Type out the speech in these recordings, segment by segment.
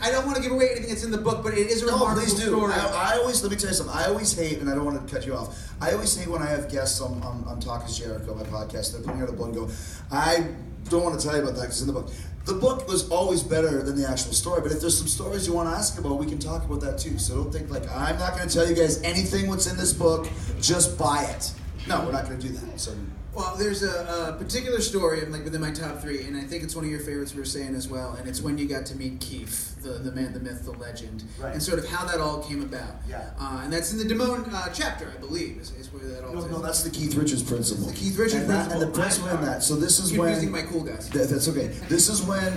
I don't want to give away anything that's in the book, but it is a remarkable story. I always, let me tell you something, I always hate, and I don't want to cut you off, I always hate when I have guests on Chris Jericho, my podcast, they're putting out a book and go, I don't want to tell you about that because it's in the book. The book was always better than the actual story, but if there's some stories you want to ask about, we can talk about that too. So don't think like, I'm not going to tell you guys anything what's in this book, just buy it. No, we're not going to do that. So. Well, there's a particular story like within my top 3, and I think it's one of your favorites we were saying as well, and it's when you got to meet Keith, the man, the myth, the legend, and sort of how that all came about. Yeah. And that's in the Damone chapter, I believe, is where that all is. No, that's the Keith Richards principle. The Keith Richards principle. And the principle in that. So this is when... Confusing my cool guys. That's okay. This is when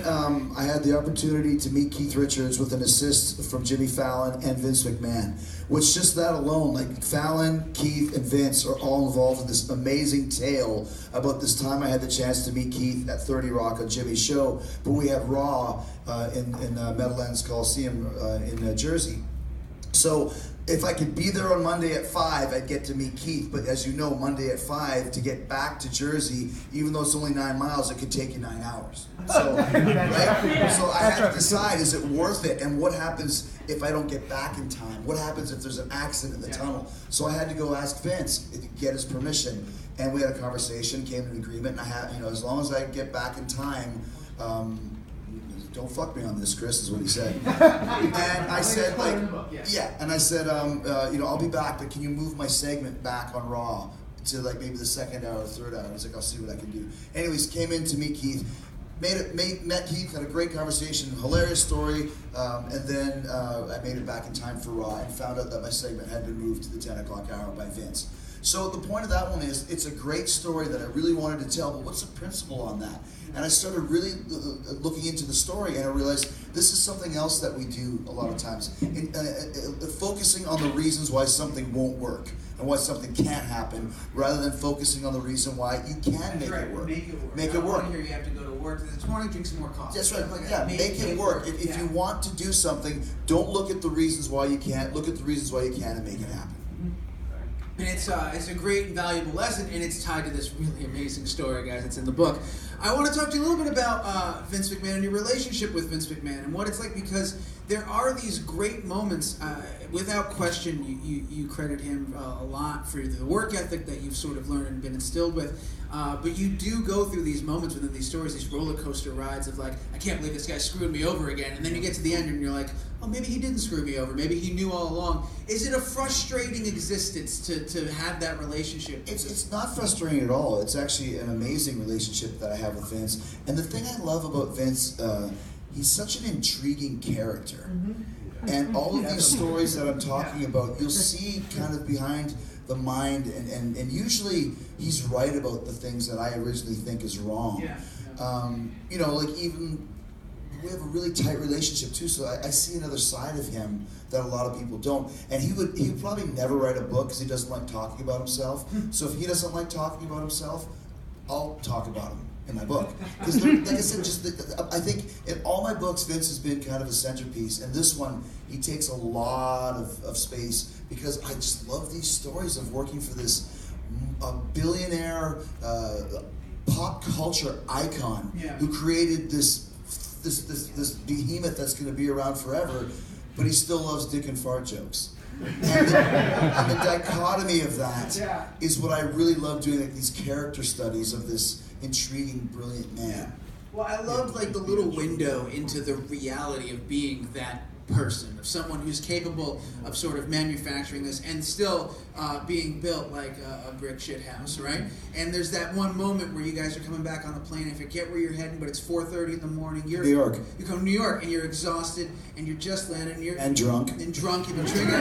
I had the opportunity to meet Keith Richards with an assist from Jimmy Fallon and Vince McMahon, which just that alone, like Fallon, Keith, and Vince are all involved in this amazing tale about this time I had the chance to meet Keith at 30 Rock on Jimmy's show, but we have Raw in Meadowlands Coliseum in Jersey. So if I could be there on Monday at 5, I'd get to meet Keith. But as you know, Monday at 5, to get back to Jersey, even though it's only 9 miles, it could take you 9 hours. So, right? So I had to decide, is it worth it? And what happens if I don't get back in time? What happens if there's an accident in the tunnel? So I had to go ask Vince to get his permission. And we had a conversation, came to an agreement, and I had, as long as I get back in time, don't fuck me on this, Chris, is what he said. And I said, and I said, I'll be back, but can you move my segment back on Raw to like maybe the 2nd hour or 3rd hour? He's like, I'll see what I can do. Anyways, came in to meet Keith, met Keith, had a great conversation, hilarious story, and then I made it back in time for Raw and found out that my segment had been moved to the 10 o'clock hour by Vince. So the point of that one is, it's a great story that I really wanted to tell, but what's the principle on that? And I started really looking into the story, and I realized this is something else that we do a lot of times. Focusing on the reasons why something won't work and why something can't happen, rather than focusing on the reason why you can make it work. Make it work. I don't want to hear you have to go to work. This morning, drink some more coffee. That's right. Make it work. If you want to do something, don't look at the reasons why you can't. Look at the reasons why you can and make it happen. And it's a great and valuable lesson, and it's tied to this really amazing story, guys. It's in the book. I want to talk to you a little bit about Vince McMahon and your relationship with Vince McMahon and what it's like, because there are these great moments. Without question, you credit him a lot for the work ethic that you've sort of learned and been instilled with. But you do go through these moments within these stories, these roller coaster rides of like, I can't believe this guy screwed me over again. And then you get to the end and you're like, oh, maybe he didn't screw me over. Maybe he knew all along. Is it a frustrating existence to have that relationship? It's not frustrating at all. It's actually an amazing relationship that I have with Vince. And the thing I love about Vince, he's such an intriguing character. Mm-hmm. And all of these stories that I'm talking about, you'll see kind of behind the mind, and usually he's right about the things that I originally think is wrong. Like even we have a really tight relationship too, so I see another side of him that a lot of people don't. And he would probably never write a book because he doesn't like talking about himself. So if he doesn't like talking about himself, I'll talk about him in my book. Because like I said, I think in all my books, Vince has been kind of a centerpiece, and this one, he takes a lot of space because I just love these stories of working for this billionaire pop culture icon who created this behemoth that's going to be around forever, but he still loves dick and fart jokes. And the dichotomy of that is what I really love doing, like these character studies of this intriguing, brilliant man. Well, I loved like the little window into the reality of being that person, of someone who's capable of sort of manufacturing this and still being built like a brick shit house, right? And there's that one moment where you guys are coming back on the plane. I forget where you're heading, but it's 4:30 in the morning. You're New York. You come to New York and you're exhausted and you're just landing. And drunk. And drunk. You've been drinking.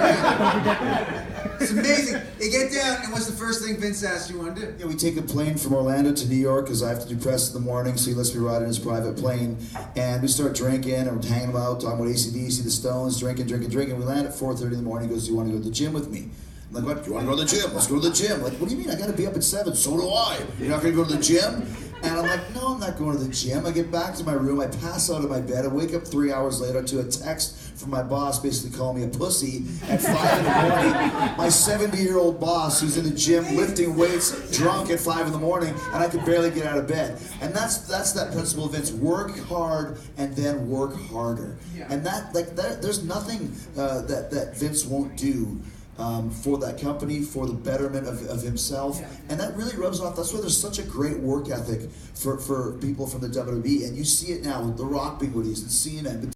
It's amazing. You get down, and what's the first thing Vince asks you want to do? Yeah, we take a plane from Orlando to New York because I have to do press in the morning, so he lets me ride in his private plane. And we start drinking and we're hanging out, talking about AC/DC, the Stones, drinking. We land at 4:30 in the morning. He goes, do you want to go to the gym with me? I'm like, what? Do you want to go to the gym? Let's go to the gym. Like, what do you mean? I got to be up at 7. So do I. You're not going to go to the gym? And I'm like, no, I'm not going to the gym. I get back to my room, I pass out of my bed, I wake up 3 hours later to a text from my boss basically calling me a pussy at 5 in the morning. My 70-year-old boss who's in the gym lifting weights drunk at 5 in the morning, and I could barely get out of bed. And that's that principle of Vince. Work hard and then work harder. Yeah. And there's nothing that Vince won't do for that company, for the betterment of himself. Yeah. And that really rubs off. That's why there's such a great work ethic for people from the WWE. And you see it now with The Rock being what he is, and Cena, and